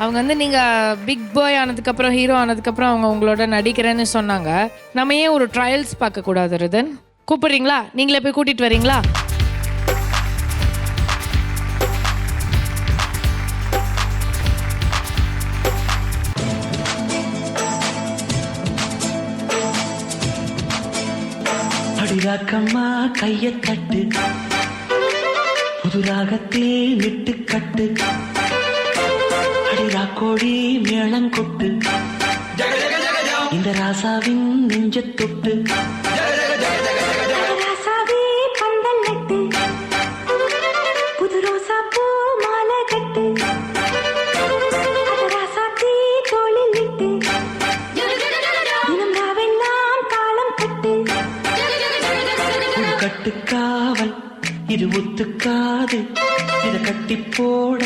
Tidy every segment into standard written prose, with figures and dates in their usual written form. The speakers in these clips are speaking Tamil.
அவங்க வந்து நீங்கள் பிக் பாய் ஆனதுக்கப்புறம் ஹீரோ ஆனதுக்கப்புறம் அவங்க உங்களோட நடிக்கிறேன்னு சொன்னாங்க. நம்ம ஏன் ஒரு ட்ரையல்ஸ் பார்க்கக்கூடாது ரிதன்? கூப்பிடுறீங்களா? நீங்களே போய் கூட்டிகிட்டு வரீங்களா? அடிராக்கம்மா கைய தட்டு, புதுராகத்தே விட்டு கட்டு, அடிராக்கோடி மேளம் கொட்டு, இந்த ராசாவின் நெஞ்ச தொட்டு, ராசாவே பந்தல் நட்டு, புது ரோசா பூ மாலை கட்டு, ராசாத்தி தோளில் விட்டு, தினம் ராவெல்லாம் தாளம் கட்டு, கட்டுக்காவல் இது ஒத்துக்காது, இத கட்டி போட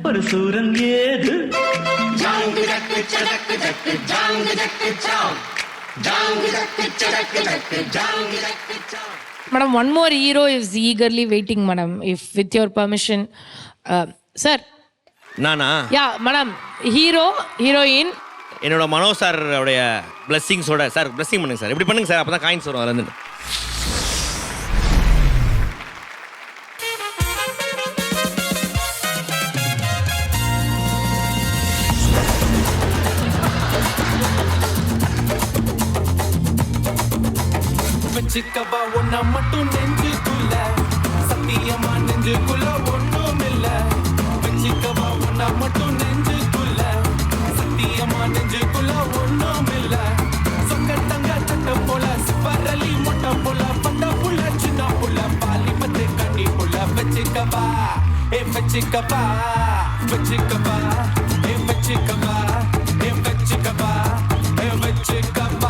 ஒரு சூரன் ஏது. Madam, one more hero is eagerly waiting madam, if with your permission. Sir நானா? யா மேடம், ஹீரோ ஹீரோயின் என்னோட மனோ சார் உடைய பிளஸ்ஸிங்ஸோட சார் பிளஸ்ஸிங் பண்ணுங்க சார். இப்படி பண்ணுங்க சார், அப்பதான் காயின்ஸ் வரும் அதுல இருந்து. வச்சுக்கவா ஒன்னா மட்டும் நெஞ்சுக்குள்ள, சத்தியமா நெஞ்சுக்குள்ள ஒண்ணும் இல்ல. வச்சுக்கவா ஒன்னா மட்டும் நெஞ்சுக்குள்ள, சத்தியமா நெஞ்சுக்குள்ள ஒண்ணும் இல்ல. சொக்க தங்க சட்ட போல, சிவரலி மொட்டை போல, பட்ட புள்ள சின்ன புள்ள, பாலி பத்து கண்ணி புள்ள. வச்சுக்கவா வச்சுக்கவா வச்சுக்கவா வச்சுக்கவா வச்சுக்கவா வச்சுக்கவா.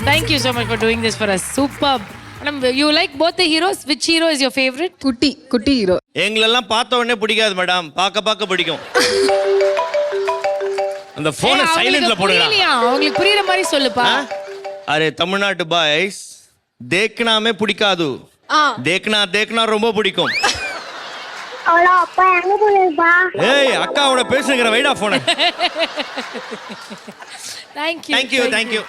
Thank you so much for doing this for us. Superb. Madam, you like both the heroes. Which hero is your favorite? குட்டி ஹீரோ. எங்களெல்லாம் பார்த்த உடனே பிடிக்காது மேடம், பார்க்க பிடிக்கும். அந்த போனை சைலண்ட்ல போடுங்க. அவங்களுக்கு புரியுற மாதிரி சொல்லுப்பா. அரே தமிழ்நாட்டு பாய்ஸ் தேக்கனாமே பிடிக்காது, தேக்கனா ரொம்ப பிடிக்கும். அவ்வளோ அப்பா எங்க போயிருப்பா? ஏய் அக்காவோட பேசுங்கிற வைடா போனை. Thank you. Thank you.